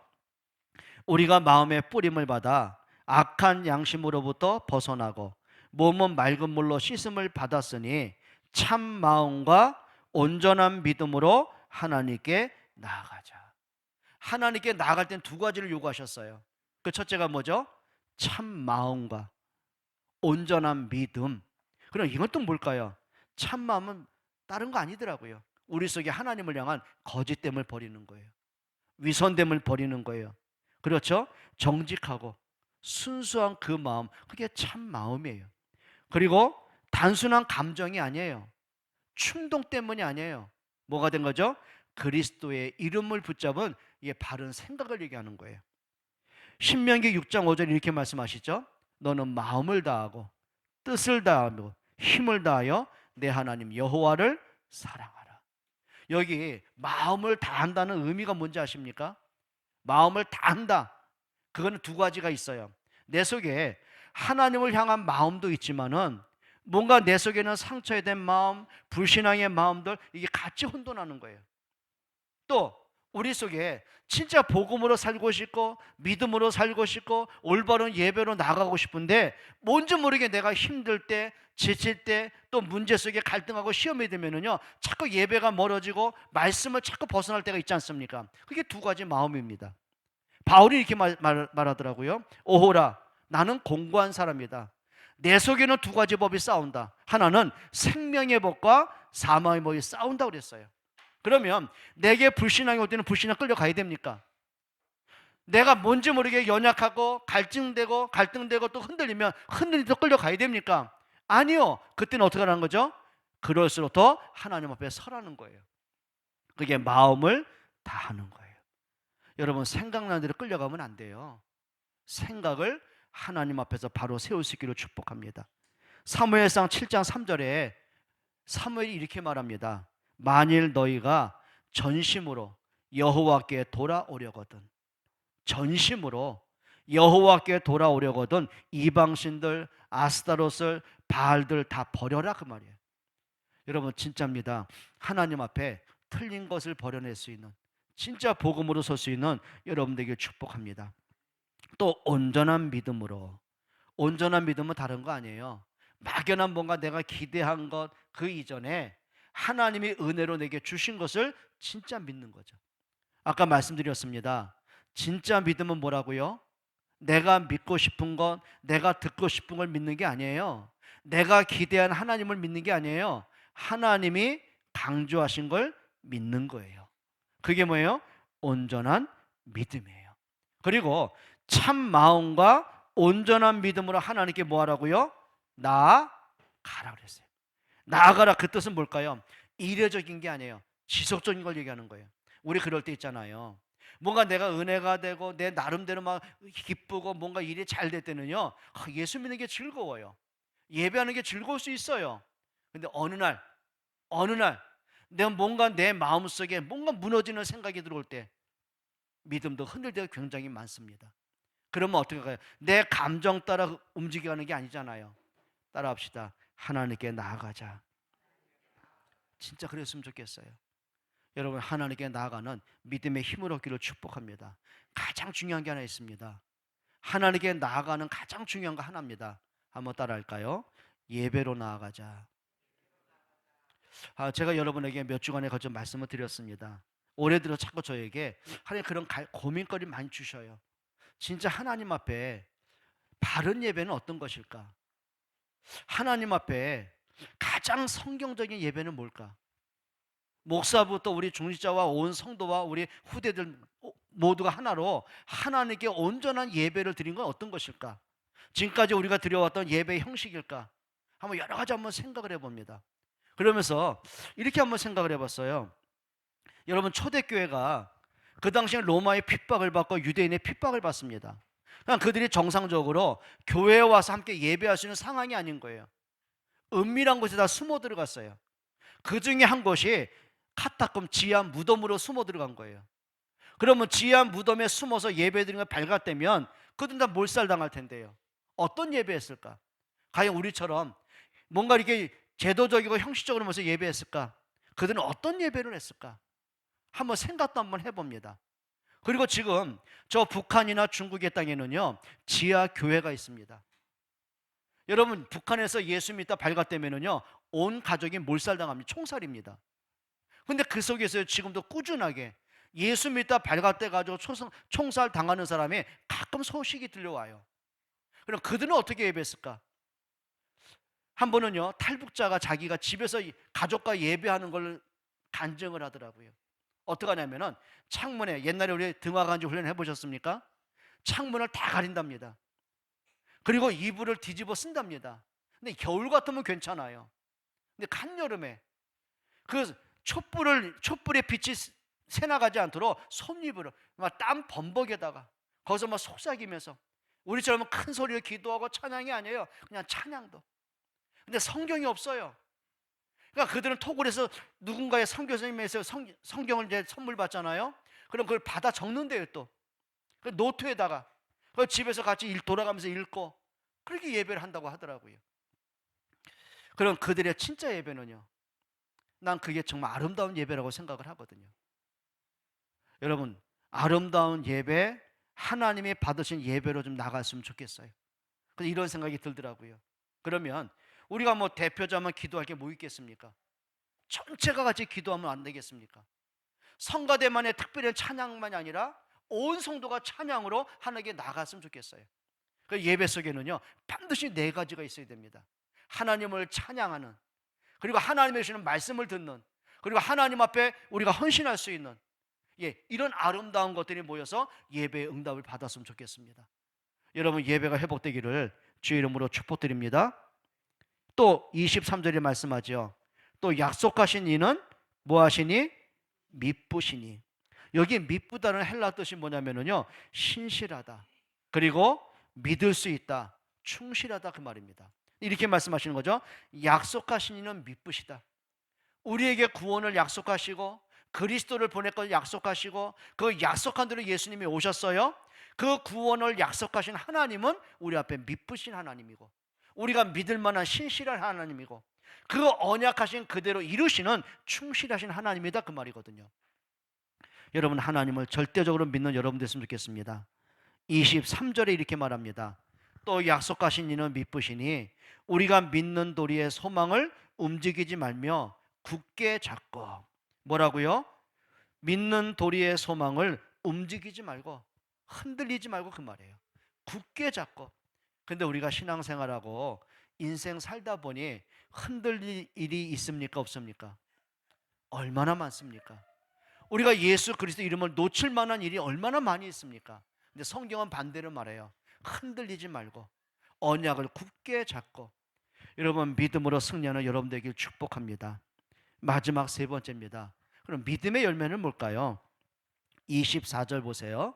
우리가 마음의 뿌림을 받아 악한 양심으로부터 벗어나고 몸은 맑은 물로 씻음을 받았으니 참 마음과 온전한 믿음으로 하나님께 나아가자. 하나님께 나아갈 땐 두 가지를 요구하셨어요. 그 첫째가 뭐죠? 참 마음과 온전한 믿음. 그럼 이건 또 뭘까요? 참 마음은 다른 거 아니더라고요. 우리 속에 하나님을 향한 거짓됨을 버리는 거예요. 위선됨을 버리는 거예요. 그렇죠? 정직하고 순수한 그 마음, 그게 참 마음이에요. 그리고 단순한 감정이 아니에요. 충동 때문이 아니에요. 뭐가 된 거죠? 그리스도의 이름을 붙잡은 이게 바른 생각을 얘기하는 거예요. 신명기 6장 5절 이렇게 말씀하시죠. 너는 마음을 다하고 뜻을 다하고 힘을 다하여 내 하나님 여호와를 사랑하라. 여기 마음을 다한다는 의미가 뭔지 아십니까? 마음을 다한다. 그거는 두 가지가 있어요. 내 속에 하나님을 향한 마음도 있지만은 뭔가 내 속에는 상처된 마음, 불신앙의 마음들, 이게 같이 혼돈하는 거예요. 또 우리 속에 진짜 복음으로 살고 싶고 믿음으로 살고 싶고 올바른 예배로 나가고 싶은데 뭔지 모르게 내가 힘들 때, 지칠 때, 또 문제 속에 갈등하고 시험이 되면은요 자꾸 예배가 멀어지고 말씀을 자꾸 벗어날 때가 있지 않습니까? 그게 두 가지 마음입니다. 바울이 이렇게 말하더라고요. 오호라, 나는 공고한 사람이다. 내 속에는 두 가지 법이 싸운다. 하나는 생명의 법과 사망의 법이 싸운다고 그랬어요. 그러면 내게 불신앙이 올 때는 불신앙 끌려가야 됩니까? 내가 뭔지 모르게 연약하고 갈등되고 또 흔들리면 흔들리도 끌려가야 됩니까? 아니요. 그때는 어떻게 하는 거죠? 그럴수록 더 하나님 앞에 서라는 거예요. 그게 마음을 다하는 거예요. 여러분, 생각나는 대로 끌려가면 안 돼요. 생각을 하나님 앞에서 바로 세울 수 있기를 축복합니다. 사무엘상 7장 3절에 사무엘이 이렇게 말합니다. 만일 너희가 전심으로 여호와께 돌아오려거든, 전심으로 여호와께 돌아오려거든 이방신들, 아스타롯을, 바알들 다 버려라, 그 말이에요. 여러분, 진짜입니다. 하나님 앞에 틀린 것을 버려낼 수 있는, 진짜 복음으로 설 수 있는 여러분들에게 축복합니다. 또 온전한 믿음으로. 온전한 믿음은 다른 거 아니에요. 막연한 뭔가 내가 기대한 것 그 이전에 하나님이 은혜로 내게 주신 것을 진짜 믿는 거죠. 아까 말씀드렸습니다. 진짜 믿음은 뭐라고요? 내가 믿고 싶은 것, 내가 듣고 싶은 걸 믿는 게 아니에요. 내가 기대한 하나님을 믿는 게 아니에요. 하나님이 강조하신 걸 믿는 거예요. 그게 뭐예요? 온전한 믿음이에요. 그리고 참 마음과 온전한 믿음으로 하나님께 뭐 하라고요? 나아가라 그랬어요. 나아가라, 그 뜻은 뭘까요? 이례적인 게 아니에요. 지속적인 걸 얘기하는 거예요. 우리 그럴 때 있잖아요. 뭔가 내가 은혜가 되고 내 나름대로 막 기쁘고 뭔가 일이 잘 될 때는요, 예수 믿는 게 즐거워요. 예배하는 게 즐거울 수 있어요. 근데 어느 날 내가 뭔가 내 마음속에 뭔가 무너지는 생각이 들어올 때 믿음도 흔들 때가 굉장히 많습니다. 그러면 어떻게 할까요? 내 감정 따라 움직여가는 게 아니잖아요. 따라합시다. 하나님께 나아가자. 진짜 그랬으면 좋겠어요. 여러분, 하나님께 나아가는 믿음의 힘을 얻기를 축복합니다. 가장 중요한 게 하나 있습니다. 하나님께 나아가는 가장 중요한 거 하나입니다. 한번 따라할까요? 예배로 나아가자. 제가 여러분에게 몇 주간에 걸쳐 말씀을 드렸습니다. 올해 들어 자꾸 저에게 하나님 그런 고민거리 많이 주셔요. 진짜 하나님 앞에 바른 예배는 어떤 것일까? 하나님 앞에 가장 성경적인 예배는 뭘까? 목사부터 우리 중직자와 온 성도와 우리 후대들 모두가 하나로 하나님께 온전한 예배를 드린 건 어떤 것일까? 지금까지 우리가 드려왔던 예배의 형식일까? 한번 여러 가지 한번 생각을 해봅니다. 그러면서 이렇게 한번 생각을 해봤어요. 여러분, 초대교회가 그 당시에 로마의 핍박을 받고 유대인의 핍박을 받습니다. 그냥 그들이 정상적으로 교회에 와서 함께 예배할 수 있는 상황이 아닌 거예요. 은밀한 곳에 다 숨어 들어갔어요. 그 중에 한 곳이 카타콤, 지하 무덤으로 숨어 들어간 거예요. 그러면 지하 무덤에 숨어서 예배드리는 걸 발각되면 그들은 다 몰살당할 텐데요. 어떤 예배했을까? 과연 우리처럼 뭔가 이렇게 제도적이고 형식적으로 모여서 예배했을까? 그들은 어떤 예배를 했을까? 한번 생각도 한번 해봅니다. 그리고 지금 저 북한이나 중국의 땅에는요, 지하 교회가 있습니다. 여러분, 북한에서 예수 믿다 발각되면은요, 온 가족이 몰살당합니다. 총살입니다. 근데 그 속에서 지금도 꾸준하게 예수 믿다 발각돼 가지고 총살 당하는 사람이 가끔 소식이 들려와요. 그럼 그들은 어떻게 예배했을까? 한 번은요, 탈북자가 자기가 집에서 가족과 예배하는 걸 간증을 하더라고요. 어떻게 하냐면은 창문에, 옛날에 우리 등화간지 훈련 해보셨습니까? 창문을 다 가린답니다. 그리고 이불을 뒤집어 쓴답니다. 근데 겨울 같으면 괜찮아요. 근데 한여름에 그 촛불의 빛이 새나가지 않도록 솜잎으로 막 땀 범벅에다가 거기서 막 속삭이면서, 우리처럼 큰 소리로 기도하고 찬양이 아니에요. 그냥 찬양도. 근데 성경이 없어요. 그러니까 그들은 토굴에서 누군가의 선교 선생님에서 성경을 이제 선물 받잖아요. 그럼 그걸 받아 적는데요. 또 그 노트에다가 그 집에서 같이 돌아가면서 읽고 그렇게 예배를 한다고 하더라고요. 그럼 그들의 진짜 예배는요, 난 그게 정말 아름다운 예배라고 생각을 하거든요. 여러분, 아름다운 예배, 하나님이 받으신 예배로 좀 나갔으면 좋겠어요. 그래서 이런 생각이 들더라고요. 그러면 우리가 뭐 대표자만 기도할 게 뭐 있겠습니까? 전체가 같이 기도하면 안 되겠습니까? 성가대만의 특별한 찬양만이 아니라 온 성도가 찬양으로 하나님께 나갔으면 좋겠어요. 그 예배 속에는요, 반드시 네 가지가 있어야 됩니다. 하나님을 찬양하는, 그리고 하나님의 주시는 말씀을 듣는, 그리고 하나님 앞에 우리가 헌신할 수 있는, 이런 아름다운 것들이 모여서 예배의 응답을 받았으면 좋겠습니다. 여러분, 예배가 회복되기를 주의 이름으로 축복드립니다. 또 23절에 말씀하죠. 또 약속하신 이는 뭐하시니? 미쁘시니. 여기 미쁘다는 헬라 뜻이 뭐냐면요, 신실하다, 그리고 믿을 수 있다, 충실하다, 그 말입니다. 이렇게 말씀하시는 거죠. 약속하신 이는 미쁘시다. 우리에게 구원을 약속하시고 그리스도를 보낼 것을 약속하시고 그 약속한 대로 예수님이 오셨어요. 그 구원을 약속하신 하나님은 우리 앞에 미쁘신 하나님이고, 우리가 믿을 만한 신실한 하나님이고, 그 언약하신 그대로 이루시는 충실하신 하나님이다, 그 말이거든요. 여러분, 하나님을 절대적으로 믿는 여러분 됐으면 좋겠습니다. 23절에 이렇게 말합니다. 또 약속하신 이는 미쁘시니 우리가 믿는 도리의 소망을 움직이지 말며 굳게 잡고, 뭐라고요? 믿는 도리의 소망을 움직이지 말고 흔들리지 말고, 그 말이에요. 굳게 잡고. 근데 우리가 신앙생활하고 인생 살다 보니 흔들릴 일이 있습니까? 없습니까? 얼마나 많습니까? 우리가 예수 그리스도 이름을 놓칠 만한 일이 얼마나 많이 있습니까? 근데 성경은 반대로 말해요. 흔들리지 말고 언약을 굳게 잡고. 여러분, 믿음으로 승리하는 여러분 되길 축복합니다. 마지막 세 번째입니다. 그럼 믿음의 열매는 뭘까요? 24절 보세요.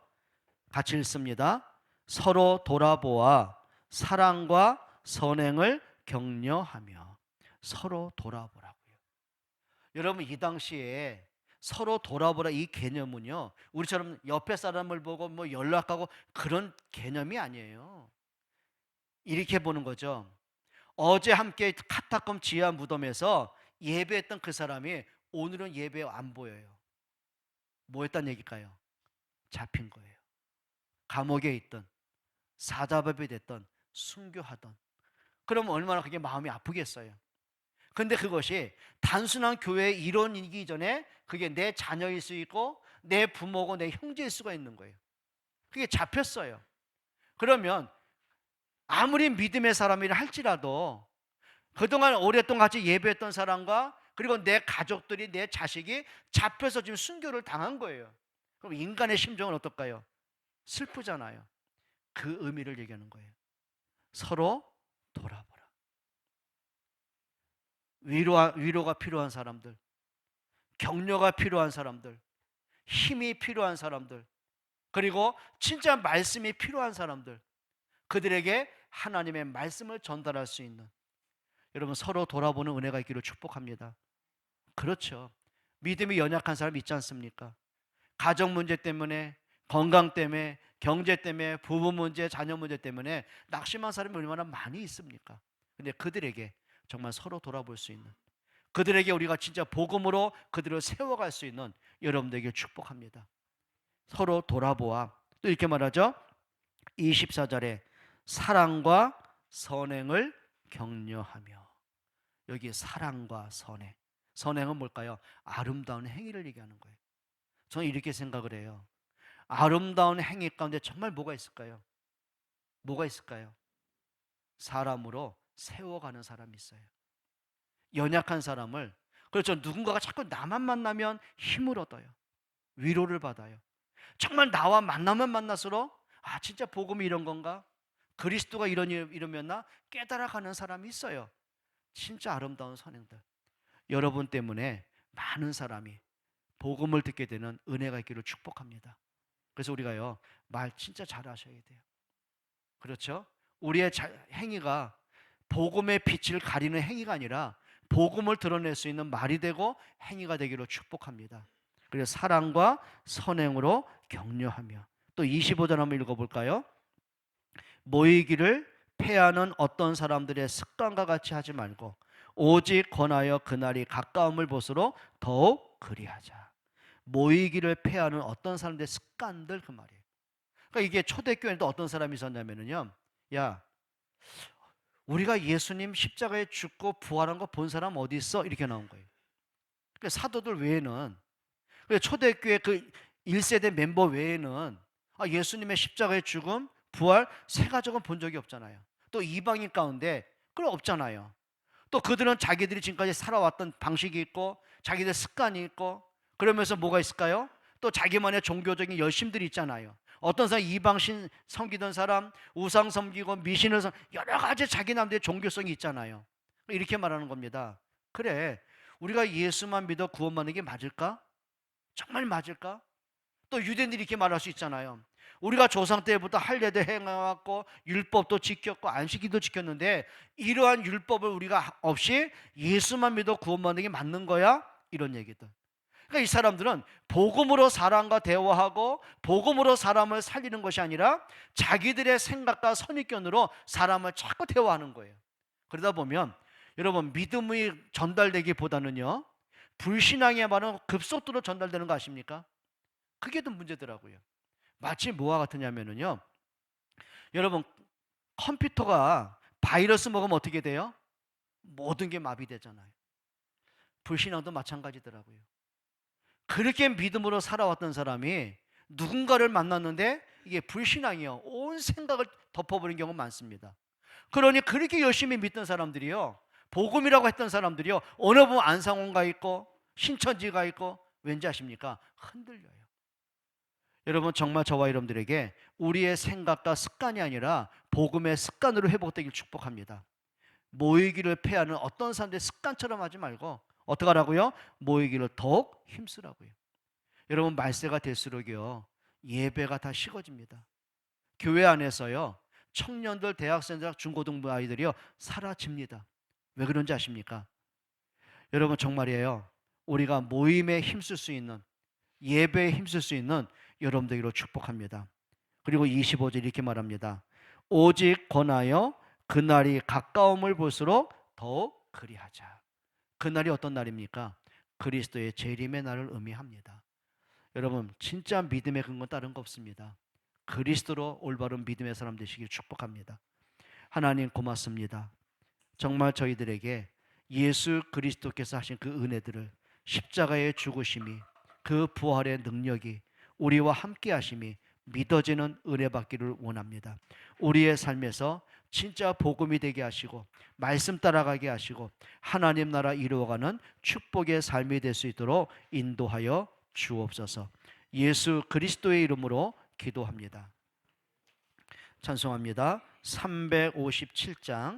같이 읽습니다. 서로 돌아보아 사랑과 선행을 격려하며. 서로 돌아보라고요. 여러분, 이 당시에 서로 돌아보라, 이 개념은요, 우리처럼 옆에 사람을 보고 뭐 연락하고 그런 개념이 아니에요. 이렇게 보는 거죠. 어제 함께 카타콤 지하 무덤에서 예배했던 그 사람이 오늘은 예배 안 보여요. 뭐 했단 얘기일까요? 잡힌 거예요. 감옥에 있던, 사자밥이 됐던, 순교하던. 그럼 얼마나 그게 마음이 아프겠어요. 근데 그것이 단순한 교회의 일원이기 전에 그게 내 자녀일 수 있고 내 부모고 내 형제일 수가 있는 거예요. 그게 잡혔어요. 그러면 아무리 믿음의 사람이라 할지라도 그동안 오랫동안 같이 예배했던 사람과 그리고 내 가족들이, 내 자식이 잡혀서 지금 순교를 당한 거예요. 그럼 인간의 심정은 어떨까요? 슬프잖아요. 그 의미를 얘기하는 거예요. 서로 돌아보라. 위로가 필요한 사람들, 격려가 필요한 사람들, 힘이 필요한 사람들, 그리고 진짜 말씀이 필요한 사람들, 그들에게 하나님의 말씀을 전달할 수 있는, 여러분 서로 돌아보는 은혜가 있기를 축복합니다. 그렇죠. 믿음이 연약한 사람 있지 않습니까? 가정 문제 때문에, 건강 때문에, 경제 때문에, 부부 문제, 자녀 문제 때문에 낙심한 사람이 얼마나 많이 있습니까? 근데 그들에게 정말 서로 돌아볼 수 있는, 그들에게 우리가 진짜 복음으로 그들을 세워갈 수 있는 여러분들에게 축복합니다. 서로 돌아보아. 또 이렇게 말하죠. 24절에 사랑과 선행을 격려하며. 여기 사랑과 선행. 선행은 뭘까요? 아름다운 행위를 얘기하는 거예요. 저는 이렇게 생각을 해요. 아름다운 행위 가운데 정말 뭐가 있을까요? 뭐가 있을까요? 사람으로 세워가는 사람이 있어요. 연약한 사람을, 그렇죠. 누군가가 자꾸 나만 만나면 힘을 얻어요. 위로를 받아요. 정말 나와 만나면 만날수록 아 진짜 복음이 이런 건가? 그리스도가 이러면나 깨달아가는 사람이 있어요. 진짜 아름다운 선행들. 여러분 때문에 많은 사람이 복음을 듣게 되는 은혜가 있기를 축복합니다. 그래서 우리가요 말 진짜 잘하셔야 돼요. 그렇죠? 우리의 행위가 복음의 빛을 가리는 행위가 아니라 복음을 드러낼 수 있는 말이 되고 행위가 되기로 축복합니다. 그래서 사랑과 선행으로 격려하며. 또 25절 한번 읽어볼까요? 모이기를 패하는 어떤 사람들의 습관과 같이 하지 말고 오직 권하여 그날이 가까움을 보수로 더욱 그리하자. 모이기를 패하는 어떤 사람들의 습관들, 그 말이에요. 그러니까 이게 초대교회에도 어떤 사람이 있었냐면요, 야 우리가 예수님 십자가에 죽고 부활한 거 본 사람 어디 있어? 이렇게 나온 거예요. 그러니까 사도들 외에는, 초대교회 그 1세대 멤버 외에는 예수님의 십자가의 죽음, 부활 세 가족은 본 적이 없잖아요. 또 이방인 가운데 그건 없잖아요. 또 그들은 자기들이 지금까지 살아왔던 방식이 있고 자기들 습관이 있고, 그러면서 뭐가 있을까요? 또 자기만의 종교적인 열심들이 있잖아요. 어떤 사람 이방신 섬기던 사람, 우상 섬기고 미신을 여러 가지 자기 나름대로 종교성이 있잖아요. 이렇게 말하는 겁니다. 그래, 우리가 예수만 믿어 구원받는 게 맞을까? 정말 맞을까? 또 유대인들이 이렇게 말할 수 있잖아요. 우리가 조상 때부터 할례도 행해왔고 율법도 지켰고 안식일도 지켰는데 이러한 율법을 우리가 없이 예수만 믿어 구원받는 게 맞는 거야? 이런 얘기들. 그러니까 이 사람들은 복음으로 사람과 대화하고 복음으로 사람을 살리는 것이 아니라 자기들의 생각과 선입견으로 사람을 자꾸 대화하는 거예요. 그러다 보면 여러분 믿음이 전달되기보다는요 불신앙의 말은 급속도로 전달되는 거 아십니까? 그게 더 문제더라고요. 마치 뭐와 같으냐면요, 여러분 컴퓨터가 바이러스 먹으면 어떻게 돼요? 모든 게 마비되잖아요. 불신앙도 마찬가지더라고요. 그렇게 믿음으로 살아왔던 사람이 누군가를 만났는데 이게 불신앙이요, 온 생각을 덮어버린 경우가 많습니다. 그러니 그렇게 열심히 믿던 사람들이요, 복음이라고 했던 사람들이요, 어느 분 안상홍 가 있고 신천지 가 있고 왠지 아십니까? 흔들려요. 여러분 정말 저와 여러분들에게 우리의 생각과 습관이 아니라 복음의 습관으로 회복되길 축복합니다. 모이기를 패하는 어떤 사람들의 습관처럼 하지 말고 어떻게 하라고요? 모이기를 더욱 힘쓰라고요. 여러분 말세가 될수록요 예배가 다 식어집니다. 교회 안에서요 청년들, 대학생들, 중고등부 아이들이요 사라집니다. 왜 그런지 아십니까? 여러분 정말이에요. 우리가 모임에 힘쓸 수 있는, 예배에 힘쓸 수 있는 여러분들로 축복합니다. 그리고 25절 이렇게 말합니다. 오직 권하여 그날이 가까움을 볼수록 더욱 그리하자. 그날이 어떤 날입니까? 그리스도의 재림의 날을 의미합니다. 여러분 진짜 믿음의 근거는 다른 거 없습니다. 그리스도로 올바른 믿음의 사람 되시길 축복합니다. 하나님 고맙습니다. 정말 저희들에게 예수 그리스도께서 하신 그 은혜들을, 십자가의 죽으심이, 그 부활의 능력이 우리와 함께 하심이 믿어지는 은혜 받기를 원합니다. 우리의 삶에서 진짜 복음이 되게 하시고 말씀 따라가게 하시고 하나님 나라 이루어가는 축복의 삶이 될 수 있도록 인도하여 주옵소서. 예수 그리스도의 이름으로 기도합니다. 찬송합니다. 357장